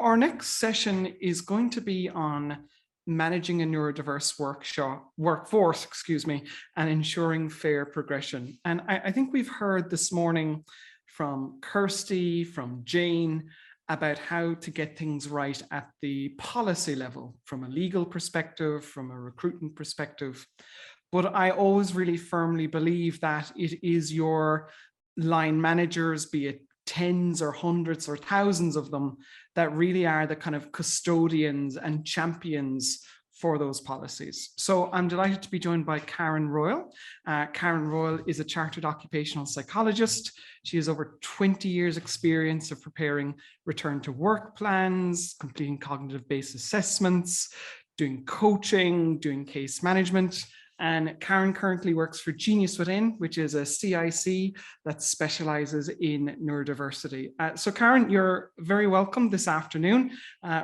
Our next session is going to be on managing a neurodiverse workforce, and ensuring fair progression. And I think we've heard this morning from Kirsty, from Jane, about how to get things right at the policy level, from a legal perspective, from a recruitment perspective. But I always really firmly believe that it is your line managers, be it tens or hundreds or thousands of them, that really are the kind of custodians and champions for those policies. So I'm delighted to be joined by Karen Royle. Karen Royle is a chartered occupational psychologist. She has over 20 years experience of preparing return to work plans, completing cognitive-based assessments, doing coaching, doing case management. And Karen currently works for Genius Within, which is a CIC that specializes in neurodiversity. So Karen, you're very welcome this afternoon.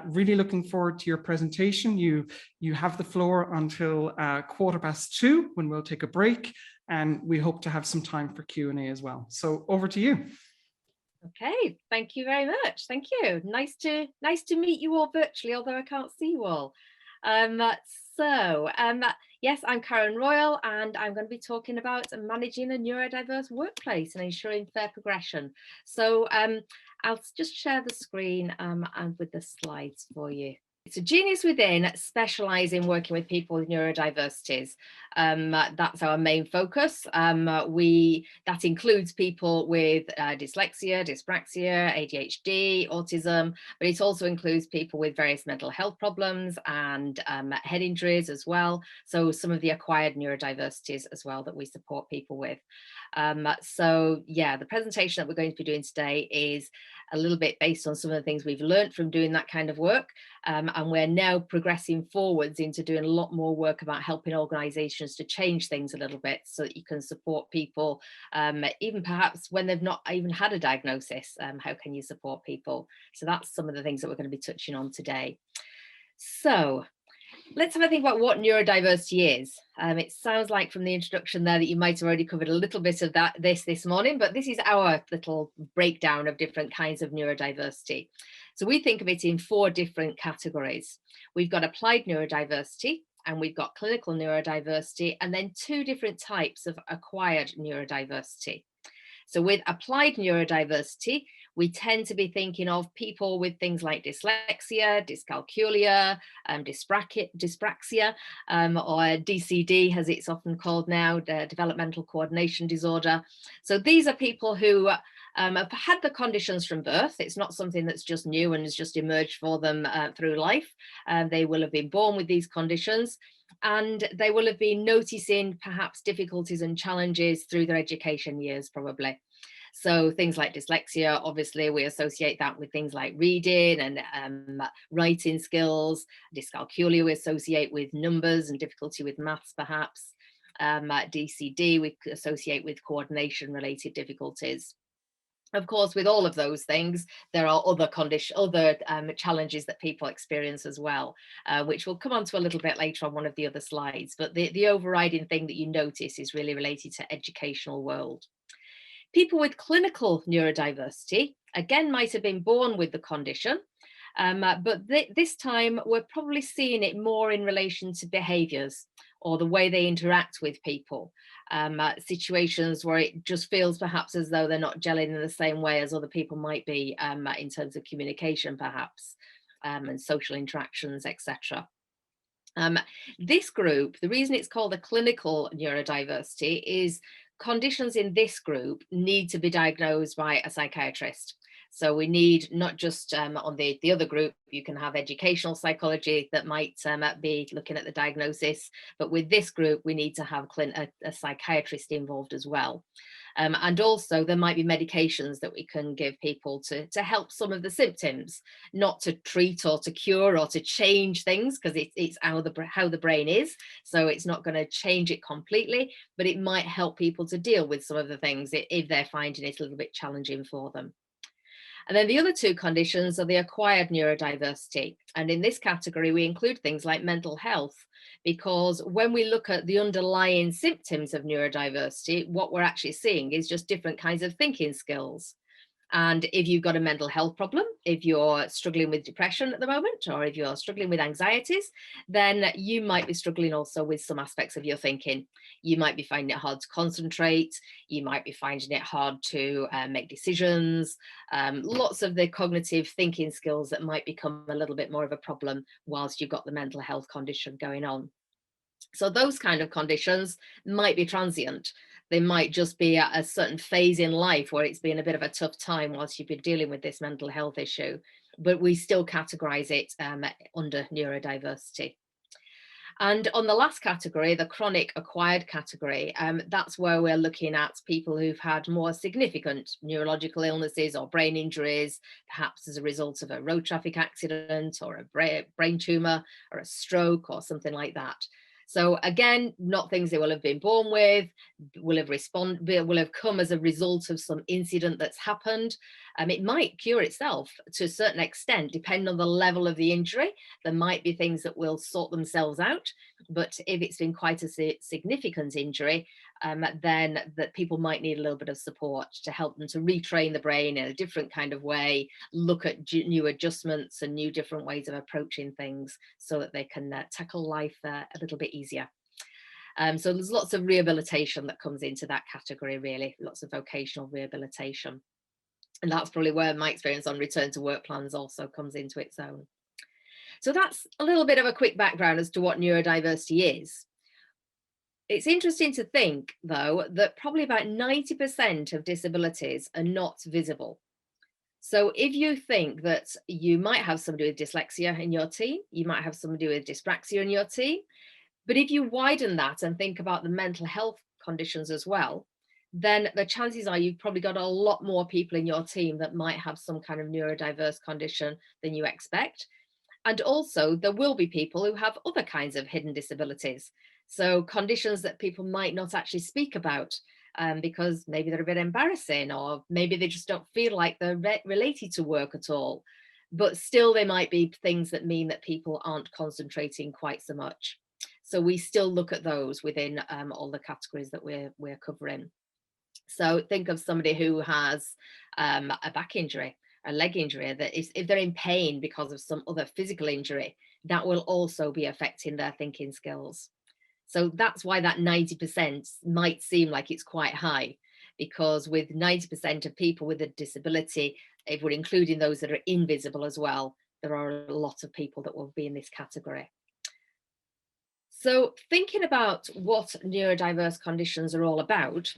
Really looking forward to your presentation. You have the floor until 2:15 when we'll take a break, and we hope to have some time for Q&A as well. So over to you. Okay, thank you very much. Thank you. Nice to meet you all virtually, although I can't see you all. Yes, I'm Karen Royle, and I'm going to be talking about managing a neurodiverse workplace and ensuring fair progression. So I'll just share the screen and with the slides for you. So Genius Within specialise in working with people with neurodiversities. That's our main focus. That includes people with dyslexia, dyspraxia, ADHD, autism, but it also includes people with various mental health problems and head injuries as well. So some of the acquired neurodiversities as well that we support people with. So yeah, the presentation that we're going to be doing today is a little bit based on some of the things we've learned from doing that kind of work. And we're now progressing forwards into doing a lot more work about helping organisations to change things a little bit so that you can support people, even perhaps when they've not even had a diagnosis. How can you support people? So that's some of the things that we're going to be touching on today. So let's have a think about what neurodiversity is. It sounds like from the introduction there that you might have already covered a little bit of this morning, but this is our little breakdown of different kinds of neurodiversity. So we think of it in 4 different categories. We've got applied neurodiversity, and we've got clinical neurodiversity, and then 2 different types of acquired neurodiversity. So with applied neurodiversity, we tend to be thinking of people with things like dyslexia, dyscalculia, dyspraxia, or DCD, as it's often called now, the developmental coordination disorder. So these are people who have had the conditions from birth. It's not something that's just new and has just emerged for them through life. They will have been born with these conditions, and they will have been noticing perhaps difficulties and challenges through their education years probably. So things like dyslexia, obviously we associate that with things like reading and writing skills. Dyscalculia we associate with numbers and difficulty with maths perhaps. DCD we associate with coordination related difficulties. Of course, with all of those things, there are other challenges that people experience as well, which we'll come on to a little bit later on one of the other slides. But the overriding thing that you notice is really related to educational world. People with clinical neurodiversity, again, might have been born with the condition, but this time we're probably seeing it more in relation to behaviours or the way they interact with people. Situations where it just feels perhaps as though they're not gelling in the same way as other people might be in terms of communication perhaps, and social interactions, etc. This group, the reason it's called a clinical neurodiversity is conditions in this group need to be diagnosed by a psychiatrist. So we need not just on the other group, you can have educational psychology that might be looking at the diagnosis, but with this group, we need to have a psychiatrist involved as well. And also there might be medications that we can give people to help some of the symptoms, not to treat or to cure or to change things, because it's how the brain is. So it's not going to change it completely, but it might help people to deal with some of the things if they're finding it a little bit challenging for them. And then the other 2 conditions are the acquired neurodiversity. And in this category, we include things like mental health, because when we look at the underlying symptoms of neurodiversity, what we're actually seeing is just different kinds of thinking skills. And if you've got a mental health problem, if you're struggling with depression at the moment, or if you're struggling with anxieties, then you might be struggling also with some aspects of your thinking. You might be finding it hard to concentrate. You might be finding it hard to make decisions. Lots of the cognitive thinking skills that might become a little bit more of a problem whilst you've got the mental health condition going on. So those kind of conditions might be transient. They might just be at a certain phase in life where it's been a bit of a tough time whilst you've been dealing with this mental health issue, but we still categorize it under neurodiversity. And on the last category, the chronic acquired category, that's where we're looking at people who've had more significant neurological illnesses or brain injuries, perhaps as a result of a road traffic accident or a brain tumor or a stroke or something like that. So again, not things they will have been born with, will have come as a result of some incident that's happened. It might cure itself to a certain extent, depending on the level of the injury. There might be things that will sort themselves out, but if it's been quite a significant injury, then that people might need a little bit of support to help them to retrain the brain in a different kind of way, look at new adjustments and new different ways of approaching things so that they can tackle life a little bit easier. So there's lots of rehabilitation that comes into that category, really, lots of vocational rehabilitation. And that's probably where my experience on return to work plans also comes into its own. So that's a little bit of a quick background as to what neurodiversity is. It's interesting to think, though, that probably about 90% of disabilities are not visible. So if you think that you might have somebody with dyslexia in your team, you might have somebody with dyspraxia in your team, but if you widen that and think about the mental health conditions as well, then the chances are you've probably got a lot more people in your team that might have some kind of neurodiverse condition than you expect. And also there will be people who have other kinds of hidden disabilities. So conditions that people might not actually speak about because maybe they're a bit embarrassing, or maybe they just don't feel like they're related to work at all. But still, they might be things that mean that people aren't concentrating quite so much. So we still look at those within all the categories that we're covering. So think of somebody who has a back injury, a leg injury, that if they're in pain because of some other physical injury, that will also be affecting their thinking skills. So that's why that 90% might seem like it's quite high, because with 90% of people with a disability, if we're including those that are invisible as well, there are a lot of people that will be in this category. So thinking about what neurodiverse conditions are all about,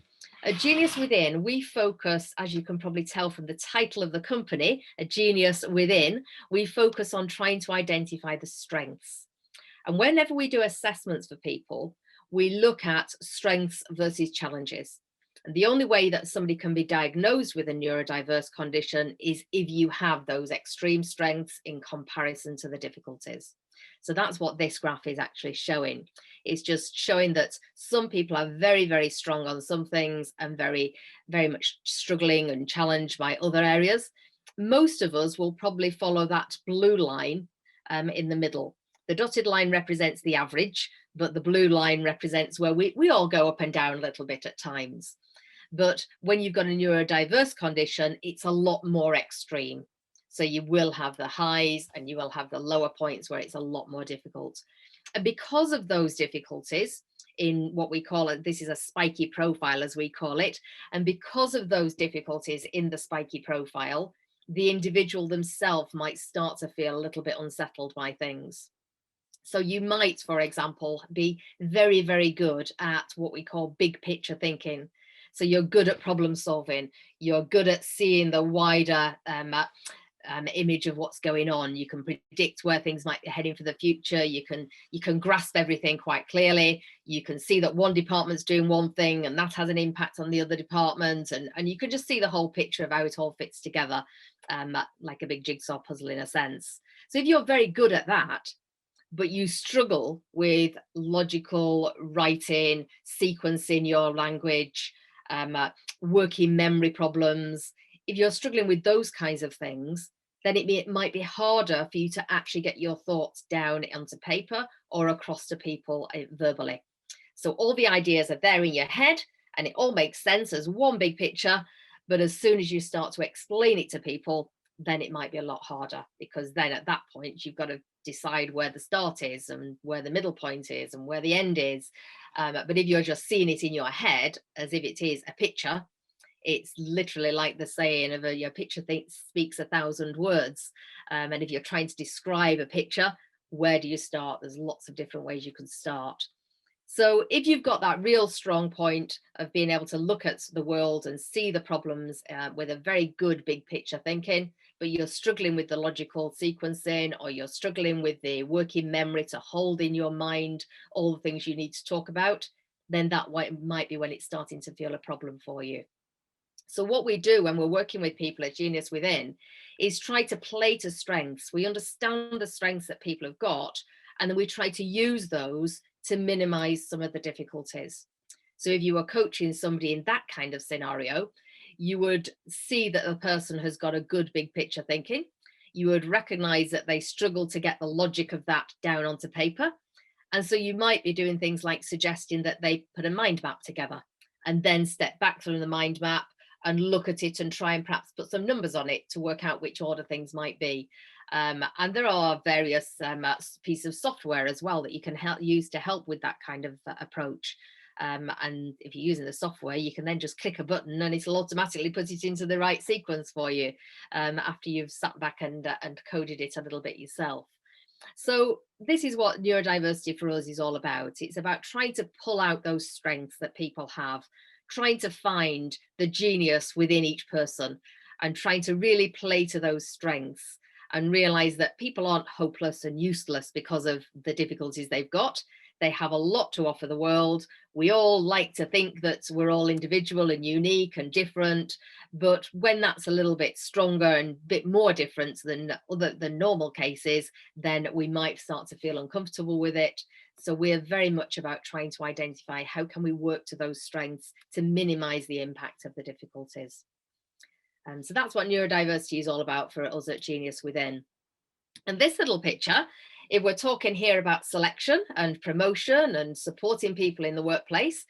at Genius Within, we focus, as you can probably tell from the title of the company, A Genius Within, we focus on trying to identify the strengths. And whenever we do assessments for people, we look at strengths versus challenges. And the only way that somebody can be diagnosed with a neurodiverse condition is if you have those extreme strengths in comparison to the difficulties. So that's what this graph is actually showing. It's just showing that some people are very, very strong on some things and very, very much struggling and challenged by other areas. Most of us will probably follow that blue line in the middle. The dotted line represents the average, but the blue line represents where we all go up and down a little bit at times. But when you've got a neurodiverse condition, it's a lot more extreme. So you will have the highs and you will have the lower points where it's a lot more difficult. And because of those difficulties, in what we call it, this is a spiky profile, as we call it, and because of those difficulties in the spiky profile, the individual themselves might start to feel a little bit unsettled by things. So you might, for example, be very, very good at what we call big picture thinking. So you're good at problem solving, you're good at seeing the wider image of what's going on. You can predict where things might be heading for the future. You can grasp everything quite clearly. You can see that one department's doing one thing and that has an impact on the other department, and you can just see the whole picture of how it all fits together, like a big jigsaw puzzle in a sense. So if you're very good at that, but you struggle with logical writing, sequencing your language, working memory problems, if you're struggling with those kinds of things, then it might be harder for you to actually get your thoughts down onto paper or across to people verbally. So all the ideas are there in your head and it all makes sense as one big picture, But as soon as you start to explain it to people, then it might be a lot harder, because then at that point you've got to decide where the start is and where the middle point is and where the end is. But if you're just seeing it in your head as if it is a picture, it's literally like the saying of your picture speaks 1,000 words. And if you're trying to describe a picture, where do you start? There's lots of different ways you can start. So if you've got that real strong point of being able to look at the world and see the problems with a very good big picture thinking, but you're struggling with the logical sequencing, or you're struggling with the working memory to hold in your mind all the things you need to talk about, then that might be when it's starting to feel a problem for you. So what we do when we're working with people at Genius Within is try to play to strengths. We understand the strengths that people have got, and then we try to use those to minimize some of the difficulties. So if you were coaching somebody in that kind of scenario, you would see that the person has got a good big picture thinking. You would recognize that they struggle to get the logic of that down onto paper. And so you might be doing things like suggesting that they put a mind map together and then step back from the mind map and look at it and try and perhaps put some numbers on it to work out which order things might be. And there are various pieces of software as well that you can use to help with that kind of approach. And if you're using the software, you can then just click a button and it'll automatically put it into the right sequence for you after you've sat back and coded it a little bit yourself. So this is what neurodiversity for us is all about. It's about trying to pull out those strengths that people have, trying to find the genius within each person, and trying to really play to those strengths and realize that people aren't hopeless and useless because of the difficulties they've got. They have a lot to offer the world. We all like to think that we're all individual and unique and different, but when that's a little bit stronger and a bit more different than normal cases, then we might start to feel uncomfortable with it. So we're very much about trying to identify how can we work to those strengths to minimize the impact of the difficulties. And so that's what neurodiversity is all about for us at Genius Within. And this little picture, if we're talking here about selection and promotion and supporting people in the workplace,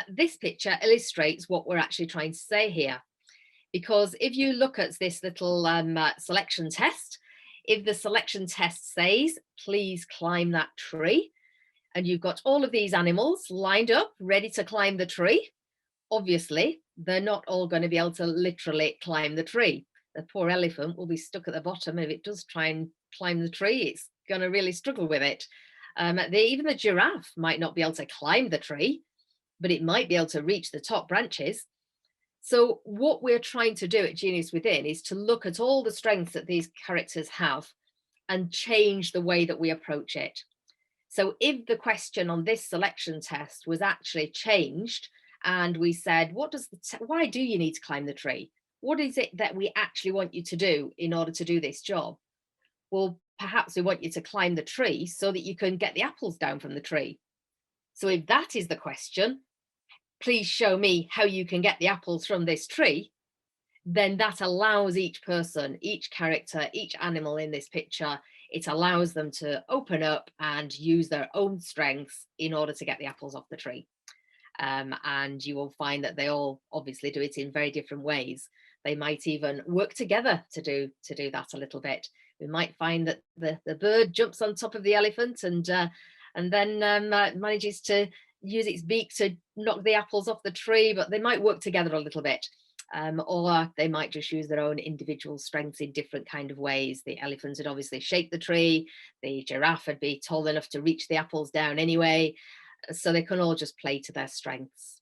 this picture illustrates what we're actually trying to say here. Because if you look at this little selection test, if the selection test says, please climb that tree, and you've got all of these animals lined up, ready to climb the tree, obviously, they're not all going to be able to literally climb the tree. The poor elephant will be stuck at the bottom. If it does try and climb the tree, it's going to really struggle with it. Even the giraffe might not be able to climb the tree, but it might be able to reach the top branches. So what we're trying to do at Genius Within is to look at all the strengths that these characters have and change the way that we approach it. So if the question on this selection test was actually changed and we said, why do you need to climb the tree? What is it that we actually want you to do in order to do this job? Well, perhaps we want you to climb the tree so that you can get the apples down from the tree. So if that is the question, please show me how you can get the apples from this tree, then that allows each person, each character, each animal in this picture, it allows them to open up and use their own strengths in order to get the apples off the tree. And you will find that they all obviously do it in very different ways. They might even work together to do that a little bit. We might find that the bird jumps on top of the elephant and then manages to use its beak to knock the apples off the tree, but they might work together a little bit. Or they might just use their own individual strengths in different kind of ways. The elephant would obviously shake the tree. The giraffe would be tall enough to reach the apples down anyway. So they can all just play to their strengths.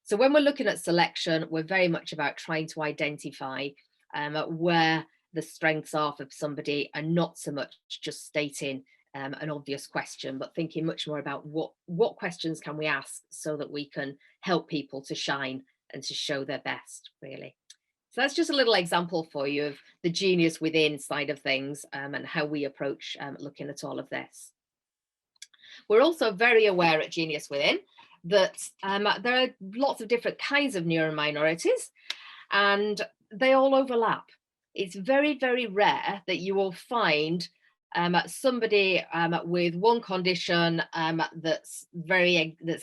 So when we're looking at selection, we're very much about trying to identify where the strengths are for somebody, and not so much just stating an obvious question, but thinking much more about what questions can we ask so that we can help people to shine and to show their best, really. So that's just a little example for you of the Genius Within side of things and how we approach looking at all of this. We're also very aware at Genius Within that there are lots of different kinds of neurominorities and they all overlap. It's very, very rare that you will find somebody with one condition that's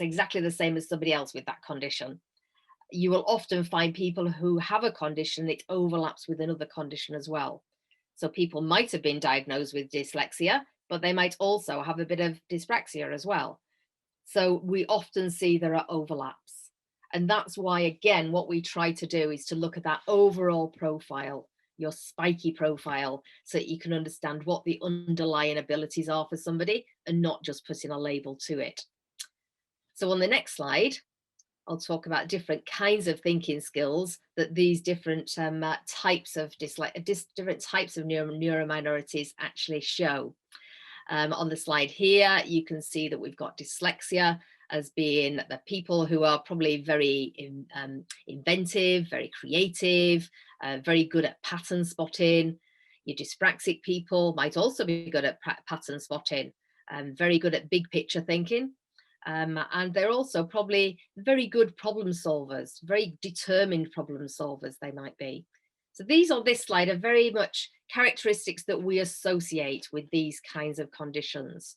exactly the same as somebody else with that condition. you will often find people who have a condition that overlaps with another condition as well. So people might have been diagnosed with dyslexia, but they might also have a bit of dyspraxia as well. So we often see there are overlaps. And that's why, again, what we try to do is to look at that overall profile, your spiky profile, so that you can understand what the underlying abilities are for somebody and not just putting a label to it. So on the next slide, I'll talk about different kinds of thinking skills that these different types of different types of neurominorities actually show. On the slide here, you can see that we've got dyslexia as being the people who are probably very inventive, very creative, very good at pattern spotting. Your dyspraxic people might also be good at pattern spotting, very good at big picture thinking. And they're also probably very good problem solvers, very determined problem solvers they might be. So these on this slide are very much characteristics that we associate with these kinds of conditions.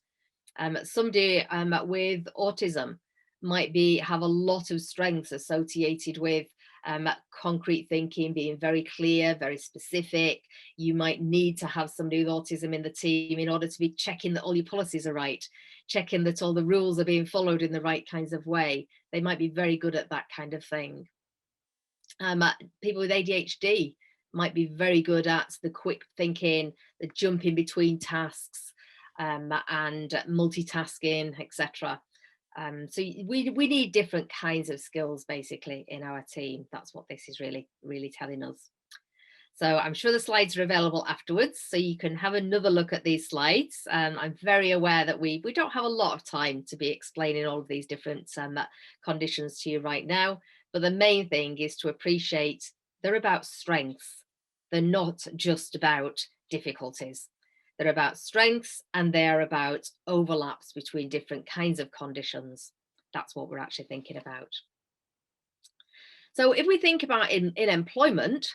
Somebody with autism might have a lot of strengths associated with concrete thinking, being very clear, very specific. You might need to have somebody with autism in the team in order to be checking that all your policies are right, checking that all the rules are being followed in the right kinds of way. They might be very good at that kind of thing. People with ADHD might be very good at the quick thinking, the jumping between tasks, and multitasking, etc. So we need different kinds of skills basically in our team. That's what this is really telling us. So I'm sure the slides are available afterwards, so you can have another look at these slides. I'm very aware that we don't have a lot of time to be explaining all of these different conditions to you right now, but the main thing is to appreciate they're about strengths. They're not just about difficulties. They're about strengths, and they're about overlaps between different kinds of conditions. That's what we're actually thinking about. So if we think about in employment,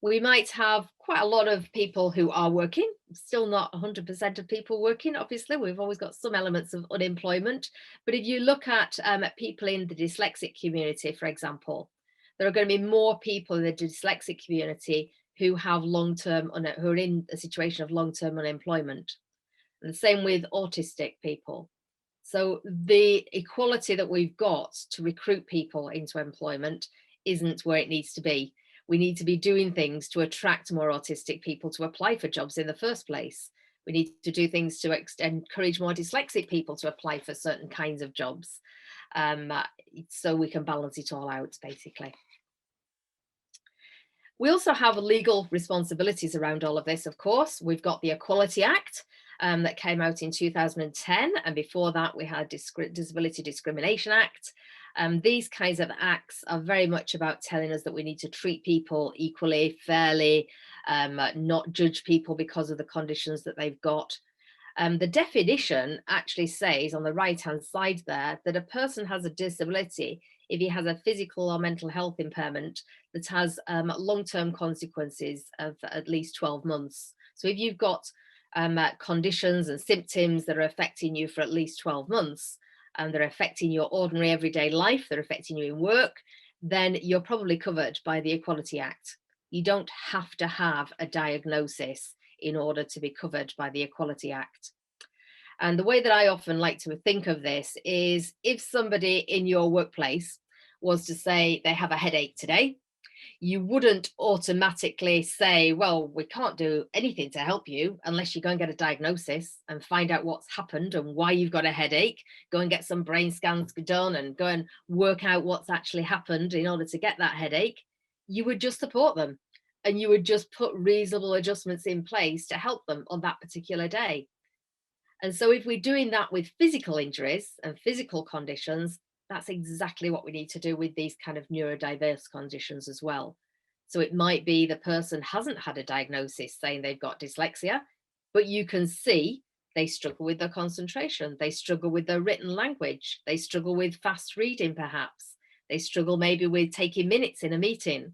we might have quite a lot of people who are working, still not 100% of people working. Obviously, we've always got some elements of unemployment. But if you look at people in the dyslexic community, for example, there are going to be more people in the dyslexic community who have who are in a situation of long-term unemployment. And the same with autistic people. So the equality that we've got to recruit people into employment isn't where it needs to be. We need to be doing things to attract more autistic people to apply for jobs in the first place. We need to do things to encourage more dyslexic people to apply for certain kinds of jobs, so we can balance it all out, basically. We also have legal responsibilities around all of this, of course. We've got the Equality Act that came out in 2010, and before that we had Disability Discrimination Act. These kinds of acts are very much about telling us that we need to treat people equally, fairly, not judge people because of the conditions that they've got. The definition actually says on the right-hand side there that a person has a disability if he has a physical or mental health impairment that has long-term consequences of at least 12 months. So if you've got conditions and symptoms that are affecting you for at least 12 months, and they're affecting your ordinary everyday life, they're affecting you in work, then you're probably covered by the Equality Act. You don't have to have a diagnosis in order to be covered by the Equality Act. And the way that I often like to think of this is if somebody in your workplace was to say they have a headache today, you wouldn't automatically say, well, we can't do anything to help you unless you go and get a diagnosis and find out what's happened and why you've got a headache, go and get some brain scans done and go and work out what's actually happened in order to get that headache. You would just support them and you would just put reasonable adjustments in place to help them on that particular day. And so if we're doing that with physical injuries and physical conditions, that's exactly what we need to do with these kind of neurodiverse conditions as well. So it might be the person hasn't had a diagnosis saying they've got dyslexia, but you can see they struggle with their concentration, they struggle with their written language, they struggle with fast reading perhaps, they struggle maybe with taking minutes in a meeting.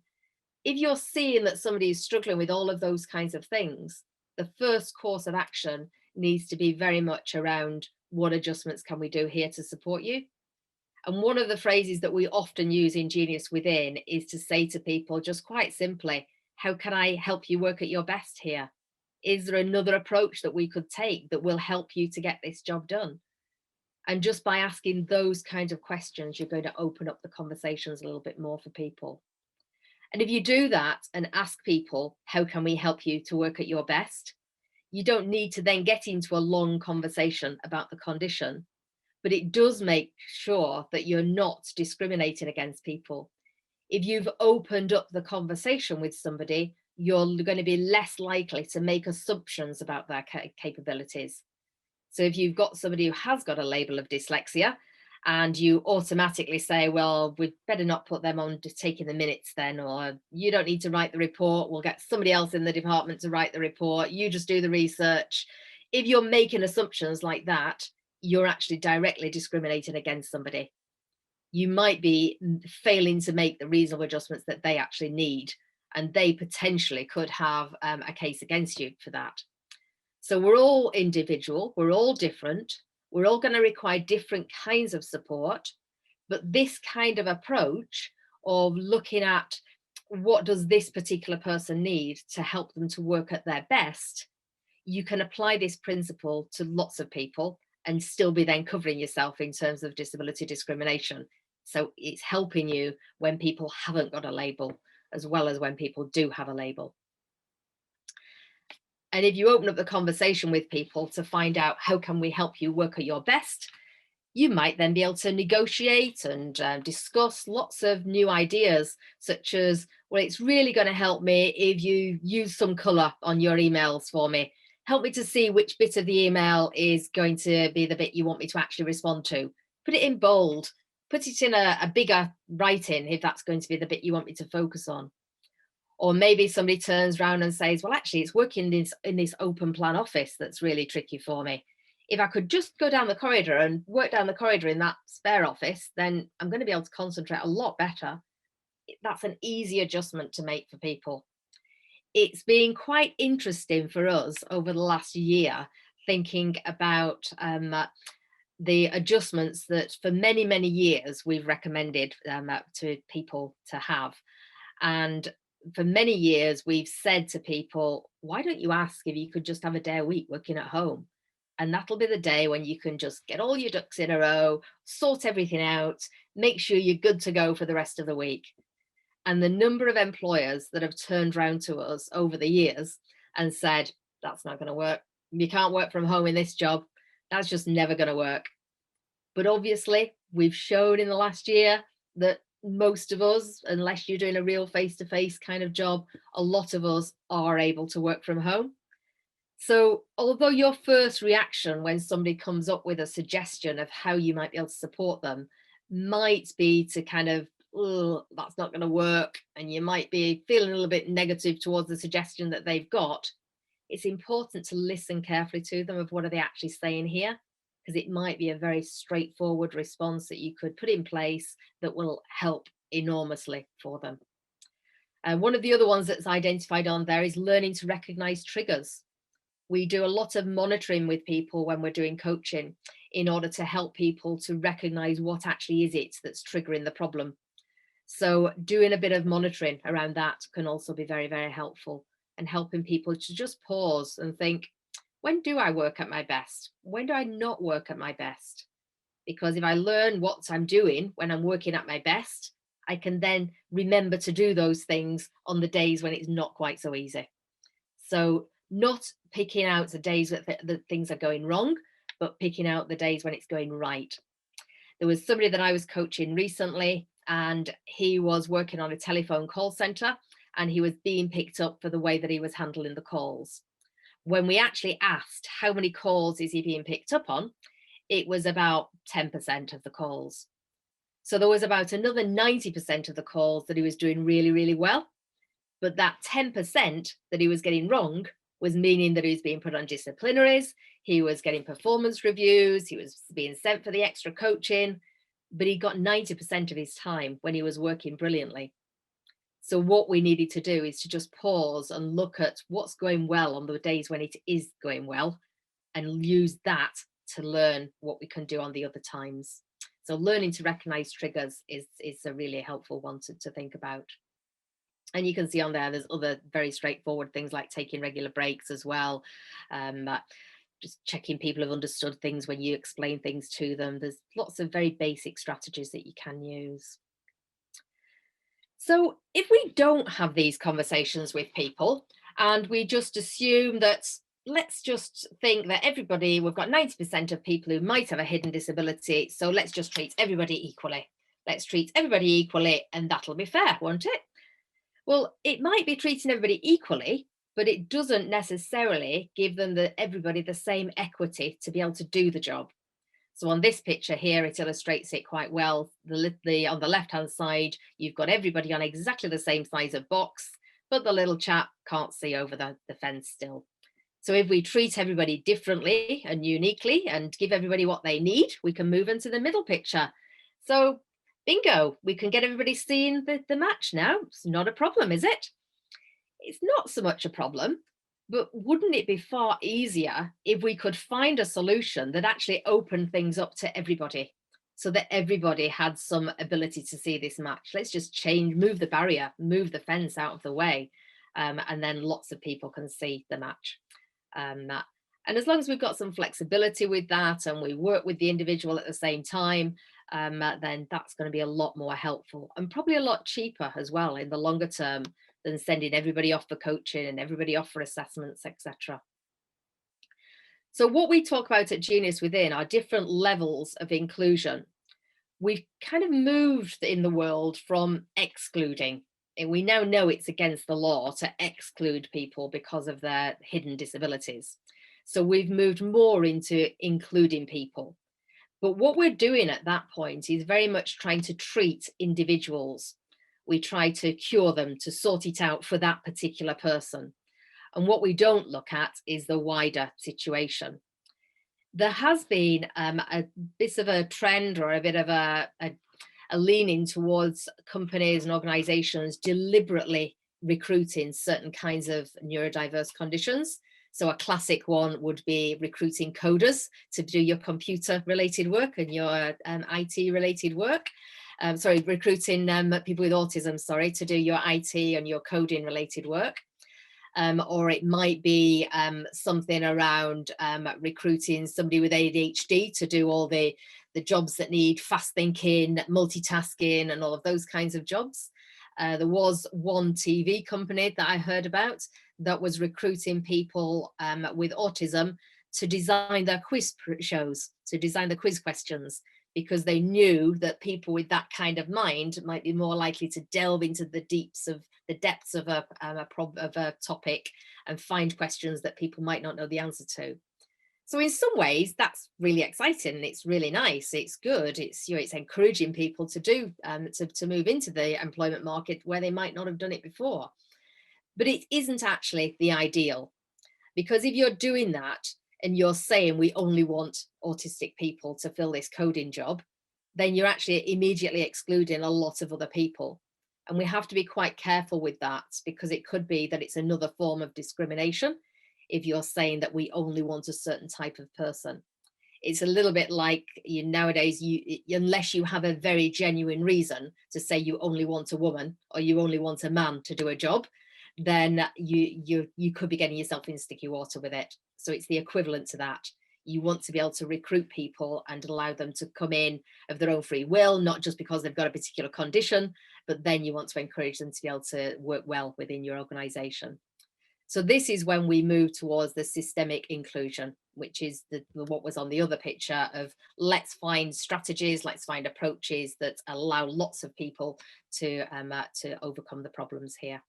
If you're seeing that somebody is struggling with all of those kinds of things, the first course of action needs to be very much around what adjustments can we do here to support you. And one of the phrases that we often use in Genius Within is to say to people, just quite simply, how can I help you work at your best here? Is there another approach that we could take that will help you to get this job done? And just by asking those kinds of questions, you're going to open up the conversations a little bit more for people. And if you do that and ask people, how can we help you to work at your best? You don't need to then get into a long conversation about the condition, but it does make sure that you're not discriminating against people. If you've opened up the conversation with somebody, you're going to be less likely to make assumptions about their capabilities. So if you've got somebody who has got a label of dyslexia and you automatically say, well, we'd better not put them on just taking the minutes then, or you don't need to write the report, we'll get somebody else in the department to write the report, you just do the research. If you're making assumptions like that, you're actually directly discriminating against somebody. You might be failing to make the reasonable adjustments that they actually need, and they potentially could have a case against you for that. So we're all individual, we're all different, we're all going to require different kinds of support, but this kind of approach of looking at what does this particular person need to help them to work at their best, you can apply this principle to lots of people and still be then covering yourself in terms of disability discrimination. So it's helping you when people haven't got a label, as well as when people do have a label. And if you open up the conversation with people to find out how can we help you work at your best, you might then be able to negotiate and discuss lots of new ideas, such as, well, it's really going to help me if you use some color on your emails for me. Help me to see which bit of the email is going to be the bit you want me to actually respond to. Put it in bold, put it in a bigger writing if that's going to be the bit you want me to focus on. Or maybe somebody turns around and says, well, actually, it's working in this open plan office that's really tricky for me. If I could just go down the corridor and work down the corridor in that spare office, then I'm going to be able to concentrate a lot better. That's an easy adjustment to make for people. It's been quite interesting for us over the last year, thinking about the adjustments that for many, many years we've recommended to people to have. And for many years, we've said to people, why don't you ask if you could just have a day a week working at home? And that'll be the day when you can just get all your ducks in a row, sort everything out, make sure you're good to go for the rest of the week. And the number of employers that have turned around to us over the years and said, that's not going to work. You can't work from home in this job. That's just never going to work. But obviously, we've shown in the last year that most of us, unless you're doing a real face-to-face kind of job, a lot of us are able to work from home. So although your first reaction when somebody comes up with a suggestion of how you might be able to support them might be to kind of, oh, that's not going to work, and you might be feeling a little bit negative towards the suggestion that they've got, it's important to listen carefully to them of what are they actually saying here, because it might be a very straightforward response that you could put in place that will help enormously for them. One of the other ones that's identified on there is learning to recognize triggers. We do a lot of monitoring with people when we're doing coaching in order to help people to recognize what actually is it that's triggering the problem. So doing a bit of monitoring around that can also be very, very helpful, and helping people to just pause and think, when do I work at my best? When do I not work at my best? Because if I learn what I'm doing when I'm working at my best, I can then remember to do those things on the days when it's not quite so easy. So not picking out the days that things are going wrong, but picking out the days when it's going right. There was somebody that I was coaching recently, and he was working on a telephone call center, and he was being picked up for the way that he was handling the calls. When we actually asked how many calls is he being picked up on, it was about 10% of the calls. So there was about another 90% of the calls that he was doing really, really well. But that 10% that he was getting wrong was meaning that he was being put on disciplinaries, he was getting performance reviews, he was being sent for the extra coaching, but he got 90% of his time when he was working brilliantly. So what we needed to do is to just pause and look at what's going well on the days when it is going well, and use that to learn what we can do on the other times. So learning to recognize triggers is a really helpful one to think about. And you can see on there, there's other very straightforward things like taking regular breaks as well. Just checking people have understood things when you explain things to them. There's lots of very basic strategies that you can use. So if we don't have these conversations with people and we just assume that, let's just think that everybody, we've got 90% of people who might have a hidden disability, so let's just treat everybody equally. Let's treat everybody equally and that'll be fair, won't it? Well, it might be treating everybody equally, but it doesn't necessarily give them everybody the same equity to be able to do the job. So on this picture here, it illustrates it quite well. On the left-hand side, you've got everybody on exactly the same size of box, but the little chap can't see over the fence still. So if we treat everybody differently and uniquely and give everybody what they need, we can move into the middle picture. So bingo, we can get everybody seeing the match now. It's not a problem, is it? It's not so much a problem. But wouldn't it be far easier if we could find a solution that actually opened things up to everybody so that everybody had some ability to see this match? Let's just move the barrier, move the fence out of the way, and then lots of people can see the match. And as long as we've got some flexibility with that and we work with the individual at the same time, then that's going to be a lot more helpful and probably a lot cheaper as well in the longer term than sending everybody off for coaching and everybody off for assessments, etc. So what we talk about at Genius Within are different levels of inclusion. We've kind of moved in the world from excluding, and we now know it's against the law to exclude people because of their hidden disabilities. So we've moved more into including people. But what we're doing at that point is very much trying to treat individuals. We try to cure them, to sort it out for that particular person. And what we don't look at is the wider situation. There has been a bit of a trend or a bit of a leaning towards companies and organizations deliberately recruiting certain kinds of neurodiverse conditions. So a classic one would be recruiting coders to do your computer related work and your IT related work. Recruiting people with autism, to do your IT and your coding related work. Or it might be something around recruiting somebody with ADHD to do all the jobs that need fast thinking, multitasking, and all of those kinds of jobs. There was one TV company that I heard about that was recruiting people with autism to design their quiz shows, to design the quiz questions, because they knew that people with that kind of mind might be more likely to delve into the depths of a topic and find questions that people might not know the answer to. So in some ways, that's really exciting. It's really nice. It's good. It's encouraging people to do to move into the employment market where they might not have done it before. But it isn't actually the ideal, because if you're doing that and you're saying we only want autistic people to fill this coding job, then you're actually immediately excluding a lot of other people. And we have to be quite careful with that, because it could be that it's another form of discrimination if you're saying that we only want a certain type of person. It's a little bit like nowadays, unless you have a very genuine reason to say you only want a woman or you only want a man to do a job, then you could be getting yourself in sticky water with it. So it's the equivalent to that. You want to be able to recruit people and allow them to come in of their own free will, not just because they've got a particular condition, but then you want to encourage them to be able to work well within your organization. So this is when we move towards the systemic inclusion, which is what was on the other picture of let's find strategies, let's find approaches that allow lots of people to overcome the problems here.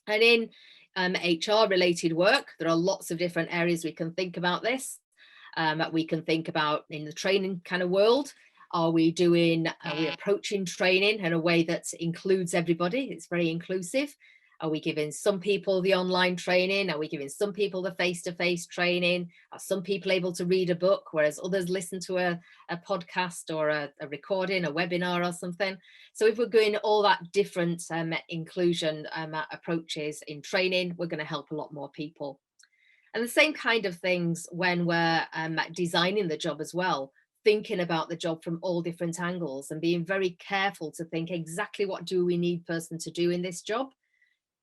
And in HR related work, there are lots of different areas we can think about this. We can think about in the training kind of world, are we approaching training in a way that includes everybody? It's very inclusive. Are we giving some people the online training? Are we giving some people the face-to-face training? Are some people able to read a book, whereas others listen to a podcast or a recording, a webinar or something? So if we're doing all that different inclusion approaches in training, we're going to help a lot more people. And the same kind of things when we're designing the job as well. thinking about the job from all different angles and being very careful to think exactly what do we need person to do in this job,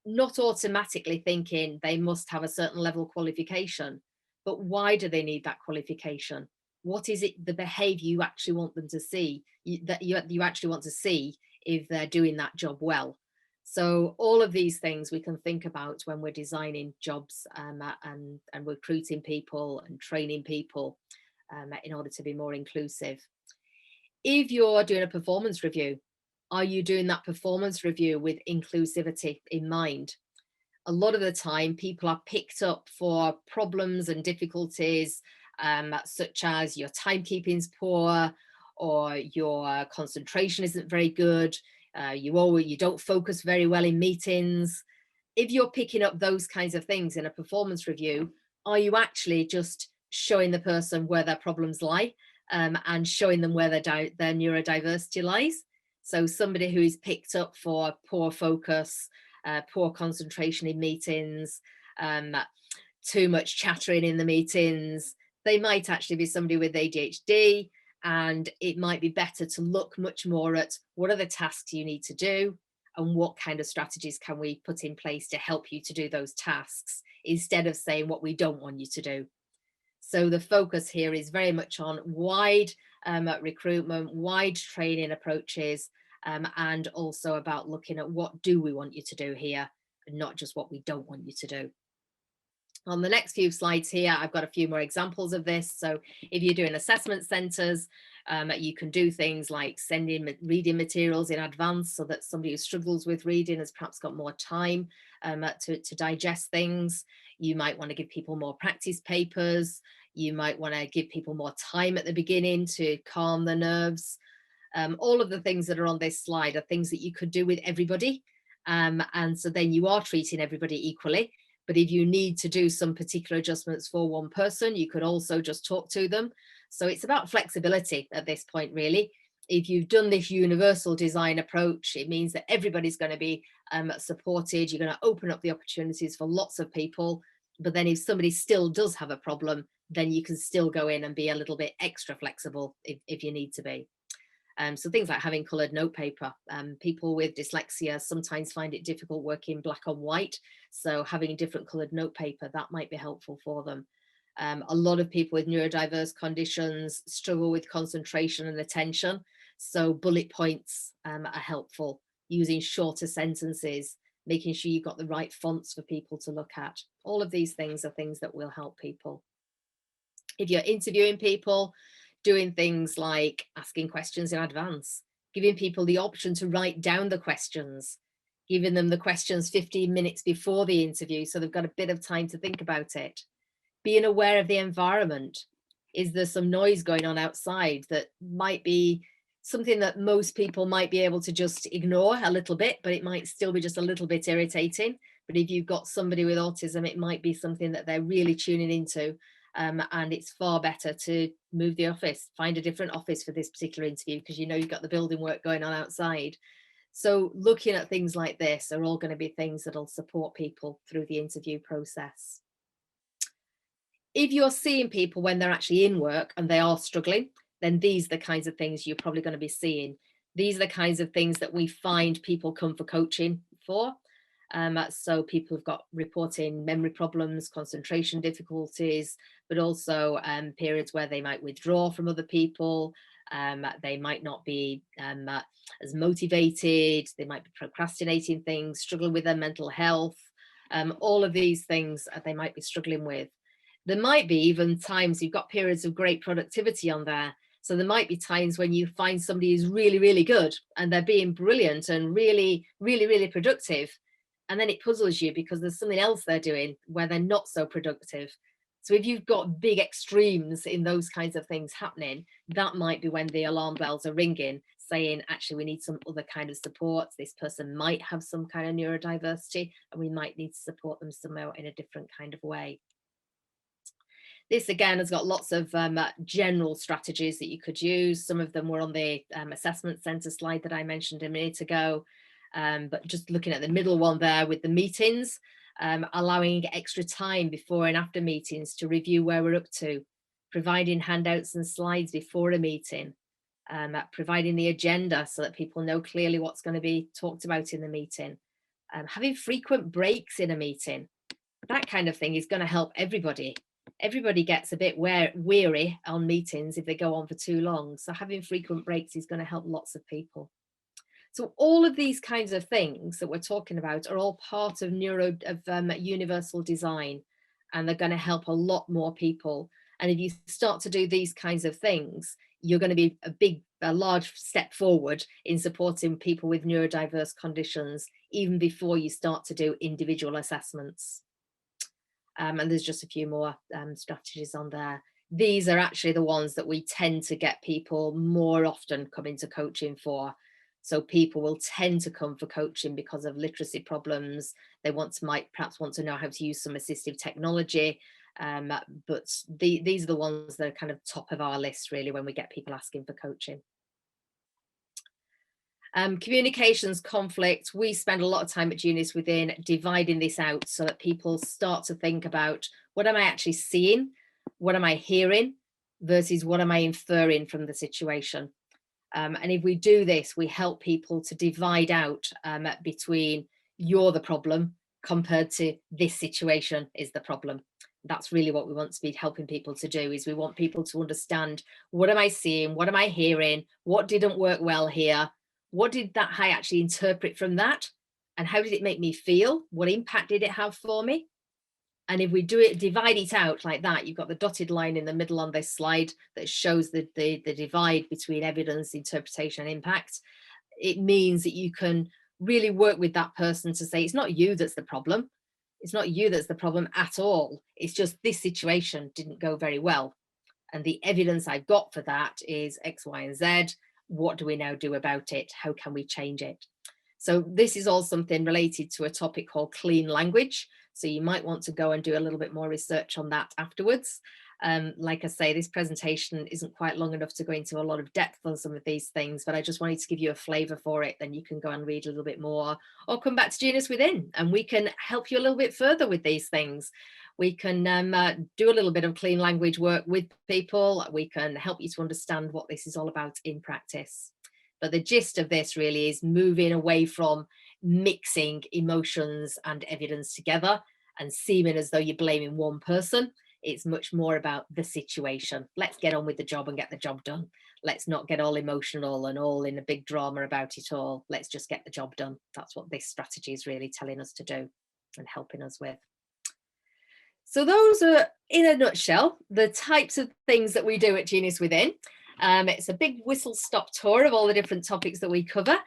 not automatically thinking they must have a certain level of qualification, but why do they need that qualification? What is it, the behavior you actually want them to see, that you actually want to see if they're doing that job well? So all of these things we can think about when we're designing jobs, and recruiting people and training people, in order to be more inclusive. If you're doing a performance review, are you doing that performance review with inclusivity in mind? A lot of the time people are picked up for problems and difficulties, such as your timekeeping's poor, or your concentration isn't very good, you don't focus very well in meetings. If you're picking up those kinds of things in a performance review, are you actually just showing the person where their problems lie, and showing them where their neurodiversity lies? So somebody who is picked up for poor focus, poor concentration in meetings, too much chattering in the meetings, they might actually be somebody with ADHD, and it might be better to look much more at what are the tasks you need to do and what kind of strategies can we put in place to help you to do those tasks, instead of saying what we don't want you to do. So the focus here is very much on wide recruitment, wide training approaches, and also about looking at what do we want you to do here, and not just what we don't want you to do. On the next few slides here, I've got a few more examples of this. So if you're doing assessment centres, you can do things like sending reading materials in advance, so that somebody who struggles with reading has perhaps got more time to digest things. You might want to give people more practice papers. You might want to give people more time at the beginning to calm the nerves. All of the things that are on this slide are things that you could do with everybody. And so then you are treating everybody equally. But if you need to do some particular adjustments for one person, you could also just talk to them. So it's about flexibility at this point, really. If you've done this universal design approach, it means that everybody's going to be supported. You're going to open up the opportunities for lots of people. But then if somebody still does have a problem, then you can still go in and be a little bit extra flexible if you need to be. So things like having coloured notepaper. People with dyslexia sometimes find it difficult working black and white. So having different coloured notepaper, that might be helpful for them. A lot of people with neurodiverse conditions struggle with concentration and attention. So bullet points are helpful, using shorter sentences, making sure you've got the right fonts for people to look at. All of these things are things that will help people. If you're interviewing people, doing things like asking questions in advance, giving people the option to write down the questions, giving them the questions 15 minutes before the interview so they've got a bit of time to think about it. Being aware of the environment. Is there some noise going on outside that might be something that most people might be able to just ignore a little bit, but it might still be just a little bit irritating. But if you've got somebody with autism, it might be something that they're really tuning into. And it's far better to move the office, find a different office for this particular interview, because you know you've got the building work going on outside. So looking at things like this are all going to be things that'll support people through the interview process. If you're seeing people when they're actually in work and they are struggling, then these are the kinds of things you're probably going to be seeing. These are the kinds of things that we find people come for coaching for. So people have got reporting memory problems, concentration difficulties, but also periods where they might withdraw from other people. They might not be as motivated. They might be procrastinating things, struggling with their mental health. All of these things they might be struggling with. There might be even times you've got periods of great productivity on there. So there might be times when you find somebody who's really, really good and they're being brilliant and really, really, really productive. And then it puzzles you because there's something else they're doing where they're not so productive. So if you've got big extremes in those kinds of things happening, that might be when the alarm bells are ringing, saying, actually, we need some other kind of support. This person might have some kind of neurodiversity and we might need to support them somehow in a different kind of way. This again has got lots of general strategies that you could use. Some of them were on the assessment centre slide that I mentioned a minute ago. But just looking at the middle one there with the meetings, allowing extra time before and after meetings to review where we're up to. providing handouts and slides before a meeting, providing the agenda so that people know clearly what's going to be talked about in the meeting, having frequent breaks in a meeting. That kind of thing is going to help everybody. Everybody gets a bit weary on meetings if they go on for too long. So having frequent breaks is going to help lots of people. So all of these kinds of things that we're talking about are all part of universal design, and they're going to help a lot more people. And if you start to do these kinds of things, you're going to be a large step forward in supporting people with neurodiverse conditions, even before you start to do individual assessments. And there's just a few more strategies on there. These are actually the ones that we tend to get people more often coming to coaching for. So people will tend to come for coaching because of literacy problems. They might perhaps want to know how to use some assistive technology. But these are the ones that are kind of top of our list, really, when we get people asking for coaching. Communications, conflict. We spend a lot of time at Genius Within dividing this out so that people start to think about, what am I actually seeing? What am I hearing? Versus what am I inferring from the situation? And if we do this, we help people to divide out between you're the problem compared to this situation is the problem. That's really what we want to be helping people to do, is we want people to understand, what am I seeing? What am I hearing? What didn't work well here? What did that I actually interpret from that? And how did it make me feel? What impact did it have for me? And if we divide it out like that, you've got the dotted line in the middle on this slide that shows the divide between evidence, interpretation, and impact. It means that you can really work with that person to say, it's not you that's the problem. It's not you that's the problem at all. It's just this situation didn't go very well. And the evidence I've got for that is X, Y, and Z. What do we now do about it? How can we change it? So this is all something related to a topic called clean language. So you might want to go and do a little bit more research on that afterwards. Like I say, this presentation isn't quite long enough to go into a lot of depth on some of these things, but I just wanted to give you a flavour for it. Then you can go and read a little bit more, or come back to Genius Within and we can help you a little bit further with these things. We can do a little bit of clean language work with people. We can help you to understand what this is all about in practice. But the gist of this really is moving away from mixing emotions and evidence together and seeming as though you're blaming one person. It's much more about the situation. Let's get on with the job and get the job done. Let's not get all emotional and all in a big drama about it all. Let's just get the job done. That's what this strategy is really telling us to do and helping us with. So those are, in a nutshell, the types of things that we do at Genius Within. It's a big whistle-stop tour of all the different topics that we cover.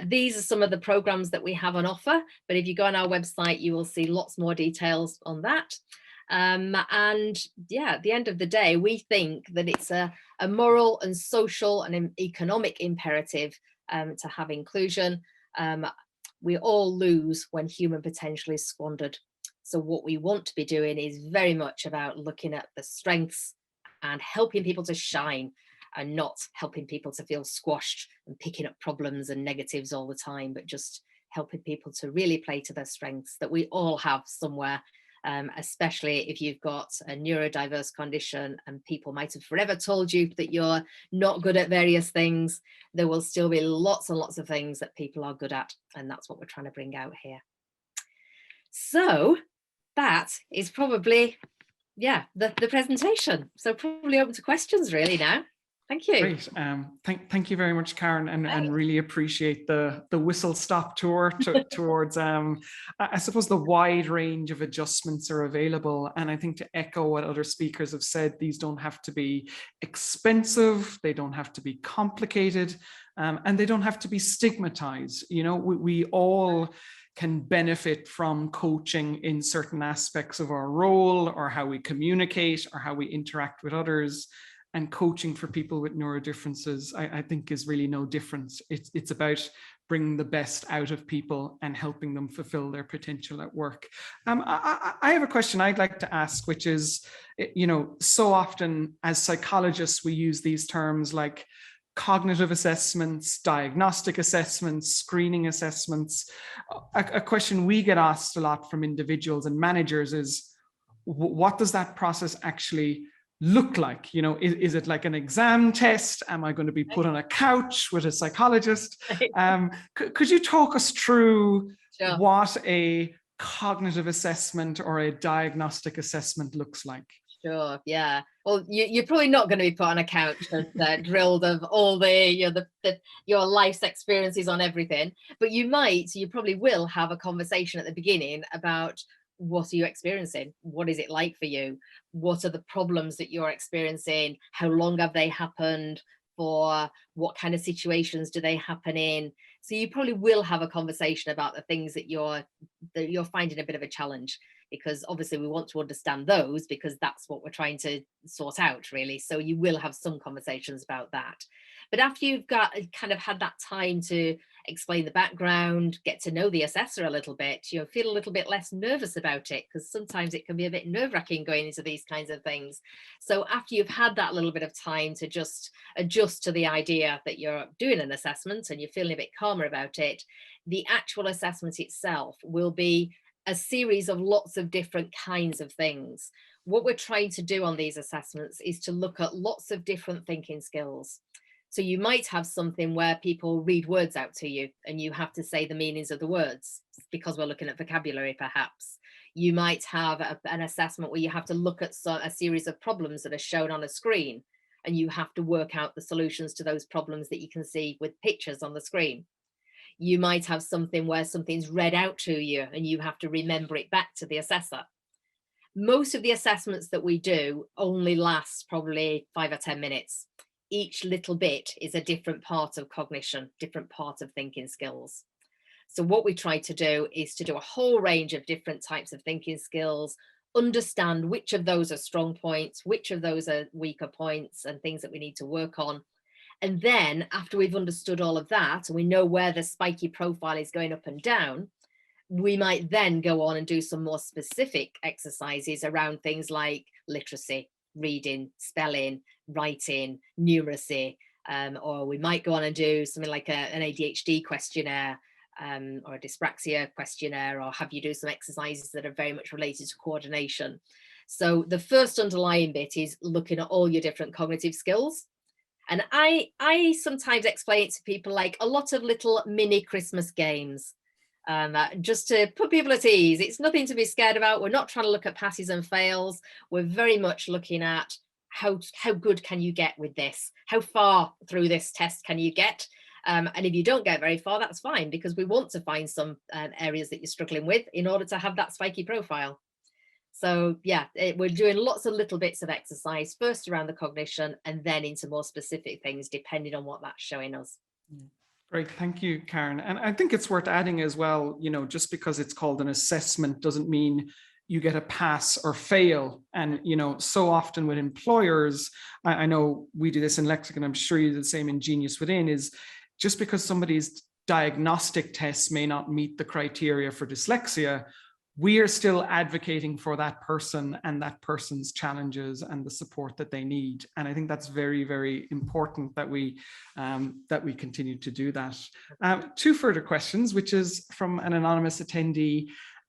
These are some of the programs that we have on offer, but if you go on our website, you will see lots more details on that. And yeah, at the end of the day, we think that it's a moral and social and economic imperative to have inclusion. We all lose when human potential is squandered. So what we want to be doing is very much about looking at the strengths and helping people to shine, and not helping people to feel squashed and picking up problems and negatives all the time, but just helping people to really play to their strengths that we all have somewhere, especially if you've got a neurodiverse condition and people might have forever told you that you're not good at various things. There will still be lots and lots of things that people are good at, and that's what we're trying to bring out here. So that is probably, yeah, the presentation. So probably open to questions really now. Thank you. Great. Thank you very much, Karen, and really appreciate the whistle-stop tour towards, I suppose, the wide range of adjustments are available. And I think, to echo what other speakers have said, these don't have to be expensive, they don't have to be complicated, and they don't have to be stigmatized. You know, we all can benefit from coaching in certain aspects of our role, or how we communicate, or how we interact with others. And coaching for people with neurodifferences, I think, is really no difference. It's about bringing the best out of people and helping them fulfill their potential at work. I have a question I'd like to ask, which is, you know, so often as psychologists, we use these terms like cognitive assessments, diagnostic assessments, screening assessments. A question we get asked a lot from individuals and managers is, what does that process actually look like? You know, is it like an exam test? Am I going to be put on a couch with a psychologist? Could you talk us through Sure. what a cognitive assessment or a diagnostic assessment looks like? Sure, yeah. Well, you're probably not going to be put on a couch and drilled of all your life's experiences on everything, but you probably will have a conversation at the beginning about what are you experiencing? What is it like for you? What are the problems that you're experiencing? How long have they happened for? What kind of situations do they happen in? So you probably will have a conversation about the things that you're finding a bit of a challenge, because obviously we want to understand those, because that's what we're trying to sort out, really. So you will have some conversations about that. But after you've kind of had that time to explain the background, get to know the assessor a little bit, you'll feel a little bit less nervous about it, because sometimes it can be a bit nerve-wracking going into these kinds of things. So after you've had that little bit of time to just adjust to the idea that you're doing an assessment and you're feeling a bit calmer about it, the actual assessment itself will be a series of lots of different kinds of things. What we're trying to do on these assessments is to look at lots of different thinking skills. So you might have something where people read words out to you and you have to say the meanings of the words, because we're looking at vocabulary, perhaps. You might have an assessment where you have to look at a series of problems that are shown on a screen, and you have to work out the solutions to those problems that you can see with pictures on the screen. You might have something where something's read out to you and you have to remember it back to the assessor. Most of the assessments that we do only last probably 5 or 10 minutes. Each little bit is a different part of cognition, different part of thinking skills. So what we try to do is to do a whole range of different types of thinking skills, understand which of those are strong points, which of those are weaker points, and things that we need to work on. And then after we've understood all of that, and we know where the spiky profile is going up and down, we might then go on and do some more specific exercises around things like literacy, reading, spelling, writing, numeracy, or we might go on and do something like an ADHD questionnaire, or a dyspraxia questionnaire, or have you do some exercises that are very much related to coordination. So the first underlying bit is looking at all your different cognitive skills. And I sometimes explain it to people like a lot of little mini Christmas games, just to put people at ease. It's nothing to be scared about. We're not trying to look at passes and fails. We're very much looking at how good can you get with this? How far through this test can you get? And if you don't get very far, that's fine, because we want to find some areas that you're struggling with in order to have that spiky profile. So yeah, we're doing lots of little bits of exercise, first around the cognition and then into more specific things, depending on what that's showing us. Great, thank you, Karen. And I think it's worth adding as well, you know, just because it's called an assessment doesn't mean you get a pass or fail. And, you know, so often with employers, I know we do this in Lexicon, I'm sure you do the same in Genius Within, is just because somebody's diagnostic tests may not meet the criteria for dyslexia, we are still advocating for that person and that person's challenges and the support that they need. And I think that's very, very important that we continue to do that. Two further questions, which is from an anonymous attendee.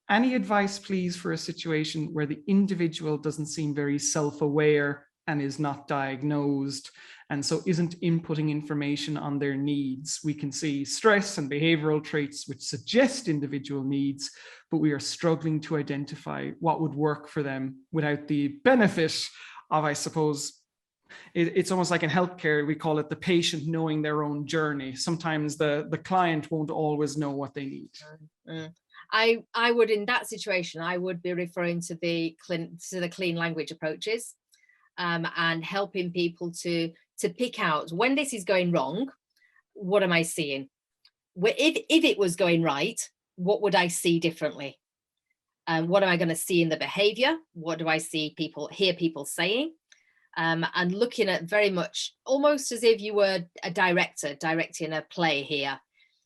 Any advice, please, for a situation where the individual doesn't seem very self-aware and is not diagnosed, and so isn't inputting information on their needs? We can see stress and behavioral traits which suggest individual needs, but we are struggling to identify what would work for them without the benefit of, I suppose, it's almost like in healthcare, we call it the patient knowing their own journey. Sometimes the client won't always know what they need. I would, in that situation, I would be referring to the clean language approaches, and helping people to pick out when this is going wrong, what am I seeing? If it was going right, what would I see differently? What am I going to see in the behavior? What do I hear people saying? And looking at very much almost as if you were a director directing a play here.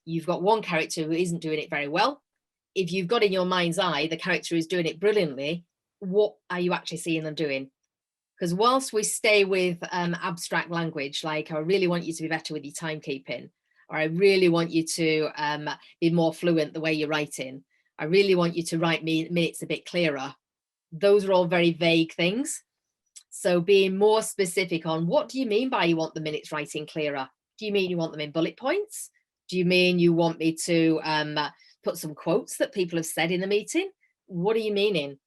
You've got one character who isn't doing it very well. If you've got in your mind's eye the character who's doing it brilliantly, what are you actually seeing them doing? Because whilst we stay with abstract language, like I really want you to be better with your timekeeping, or I really want you to be more fluent the way you're writing, I really want you to write minutes a bit clearer. Those are all very vague things. So being more specific on, what do you mean by you want the minutes writing clearer? Do you mean you want them in bullet points? Do you mean you want me to put some quotes that people have said in the meeting? What are you meaning?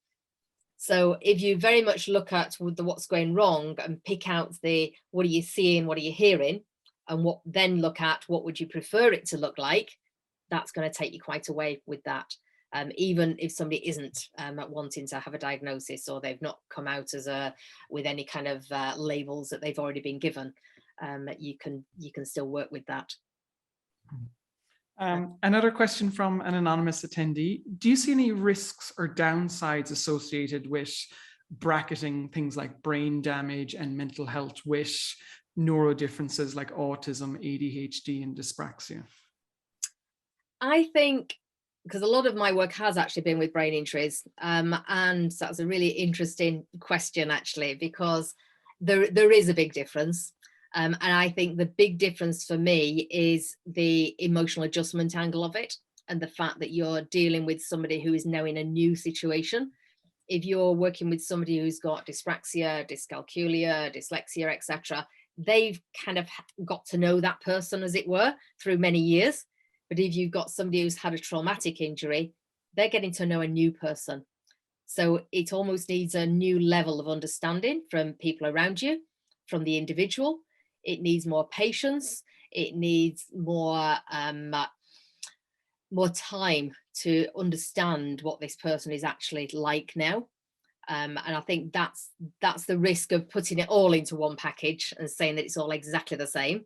So if you very much look at what's going wrong and pick out the, what are you seeing, what are you hearing, and then look at what would you prefer it to look like, that's going to take you quite a way with that. Even if somebody isn't wanting to have a diagnosis, or they've not come out with any kind of labels that they've already been given, you can still work with that. Another question from an anonymous attendee. Do you see any risks or downsides associated with bracketing things like brain damage and mental health with neurodifferences like autism, ADHD, and dyspraxia? I think, because a lot of my work has actually been with brain injuries, and that's a really interesting question, actually, because there is a big difference. And I think the big difference for me is the emotional adjustment angle of it, and the fact that you're dealing with somebody who is now in a new situation. If you're working with somebody who's got dyspraxia, dyscalculia, dyslexia, etc., they've kind of got to know that person, as it were, through many years. But if you've got somebody who's had a traumatic injury, they're getting to know a new person. So it almost needs a new level of understanding from people around you, from the individual. It needs more patience. It needs more time to understand what this person is actually like now. And I think that's the risk of putting it all into one package and saying that it's all exactly the same.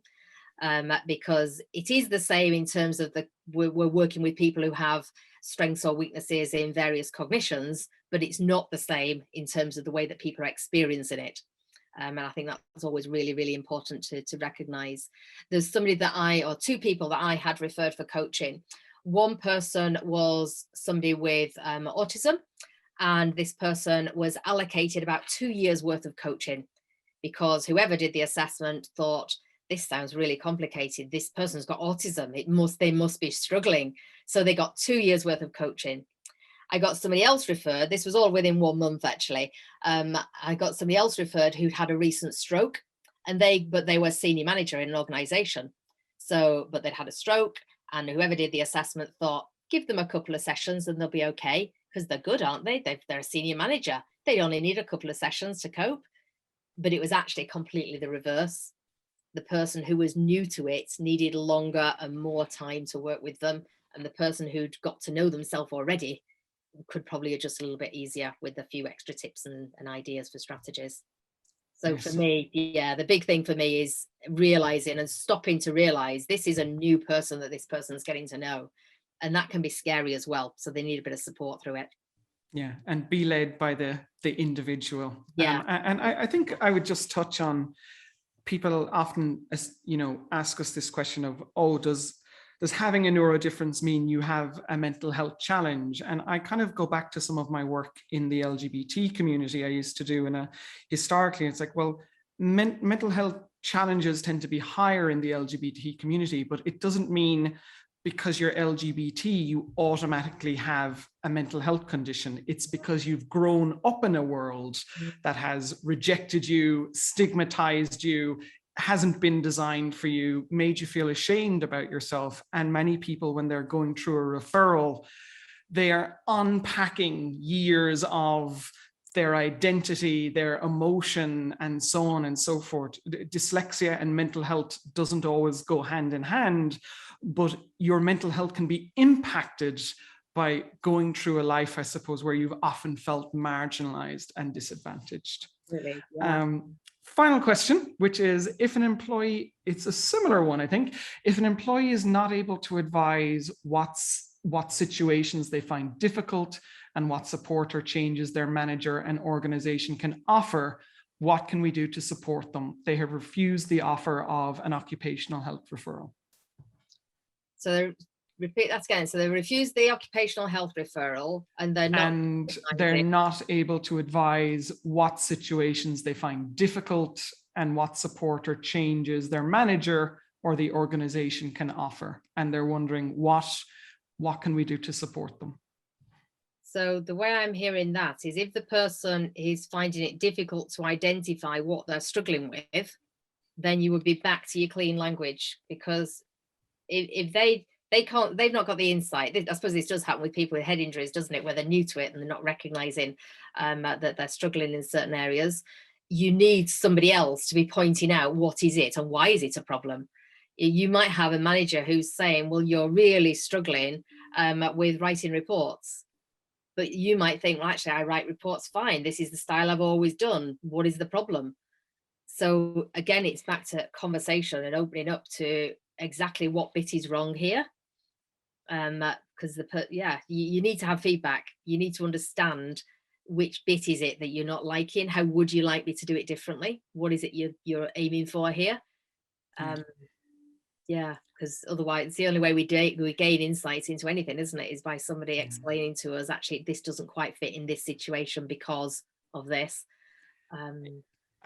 Because it is the same in terms of we're working with people who have strengths or weaknesses in various cognitions, but it's not the same in terms of the way that people are experiencing it. And I think that's always really, really important to recognize. There's two people that I had referred for coaching. One person was somebody with autism, and this person was allocated about 2 years worth of coaching, because whoever did the assessment thought, this sounds really complicated. This person's got autism. They must be struggling. So they got 2 years worth of coaching. I got somebody else referred. This was all within 1 month, actually. I got somebody else referred who'd had a recent stroke, but they were senior manager in an organization. But they'd had a stroke, and whoever did the assessment thought, give them a couple of sessions and they'll be okay, because they're good, aren't they? They're a senior manager. They only need a couple of sessions to cope. But it was actually completely the reverse. The person who was new to it needed longer and more time to work with them. And the person who'd got to know themselves already could probably adjust a little bit easier with a few extra tips and ideas for strategies. So yes. For me, yeah, the big thing for me is realizing and stopping to realize this is a new person that this person's getting to know. And that can be scary as well. So they need a bit of support through it. Yeah, and be led by the individual. Yeah. And I think I would just touch on, people often, ask us this question of, oh, does having a neurodifference mean you have a mental health challenge? And I kind of go back to some of my work in the LGBT community I used to do, historically, it's like, well, mental health challenges tend to be higher in the LGBT community, but it doesn't mean because you're LGBT, you automatically have a mental health condition. It's because you've grown up in a world that has rejected you, stigmatized you, hasn't been designed for you, made you feel ashamed about yourself. And many people, when they're going through a referral, they are unpacking years of their identity, their emotion, and so on and so forth. Dyslexia and mental health doesn't always go hand in hand, but your mental health can be impacted by going through a life, I suppose, where you've often felt marginalized and disadvantaged. Really? Yeah. Final question, which is, if an employee, it's a similar one, I think, if an employee is not able to advise what situations they find difficult and what support or changes their manager and organization can offer, what can we do to support them? They have refused the offer of an occupational health referral. So repeat that again. So they refused the occupational health referral, and they're not able to advise what situations they find difficult and what support or changes their manager or the organization can offer. And they're wondering, what can we do to support them? So the way I'm hearing that is if the person is finding it difficult to identify what they're struggling with, then you would be back to your clean language, because if they can't, they've not got the insight. I suppose this does happen with people with head injuries, doesn't it, where they're new to it and they're not recognizing that they're struggling in certain areas. You need somebody else to be pointing out what is it and why is it a problem. You might have a manager who's saying, well, you're really struggling with writing reports, but you might think, well, actually I write reports fine, this is the style I've always done, what is the problem? So again, it's back to conversation and opening up to exactly what bit is wrong here. Because you need to have feedback. You need to understand which bit is it that you're not liking. How would you like me to do it differently? What is it you're aiming for here? Yeah, because otherwise it's the only way we gain insight into anything, isn't it? Is by somebody explaining to us, actually, this doesn't quite fit in this situation because of this.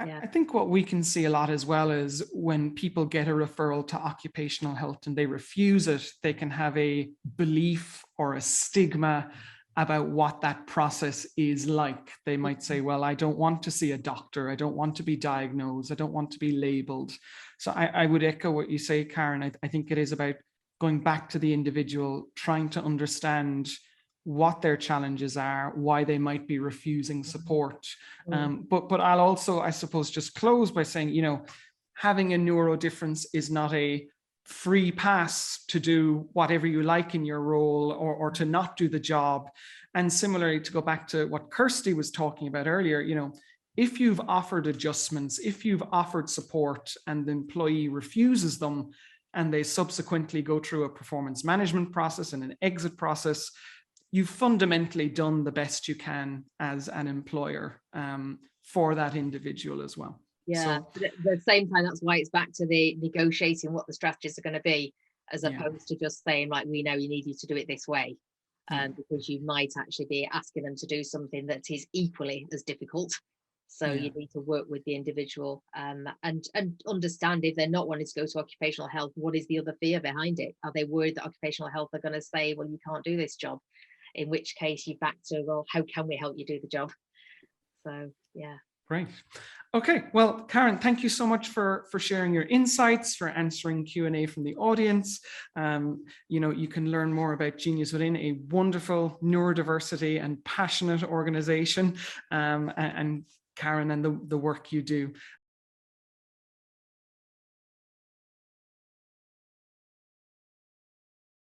I think what we can see a lot as well is when people get a referral to occupational health and they refuse it, they can have a belief or a stigma about what that process is like. They might say, well, I don't want to see a doctor. I don't want to be diagnosed. I don't want to be labeled. So I would echo what you say, Karen. I think it is about going back to the individual, trying to understand what their challenges are, why they might be refusing support. But I'll also, I suppose, just close by saying, you know, having a neurodifference is not a free pass to do whatever you like in your role or to not do the job. And similarly, to go back to what Kirsty was talking about earlier, you know, if you've offered adjustments, if you've offered support and the employee refuses them and they subsequently go through a performance management process and an exit process, you've fundamentally done the best you can as an employer for that individual as well. Yeah, so, but at the same time, that's why it's back to the negotiating what the strategies are going to be, as opposed to just saying, like, we know you need you to do it this way, because you might actually be asking them to do something that is equally as difficult. So you need to work with the individual and understand, if they're not wanting to go to occupational health, what is the other fear behind it? Are they worried that occupational health are going to say, well, you can't do this job? In which case you're back to, well, how can we help you do the job? So, yeah. Great. Okay, well, Karen, thank you so much for sharing your insights, for answering Q&A from the audience. You know, you can learn more about Genius Within, a wonderful neurodiversity and passionate organization, and Karen and the work you do.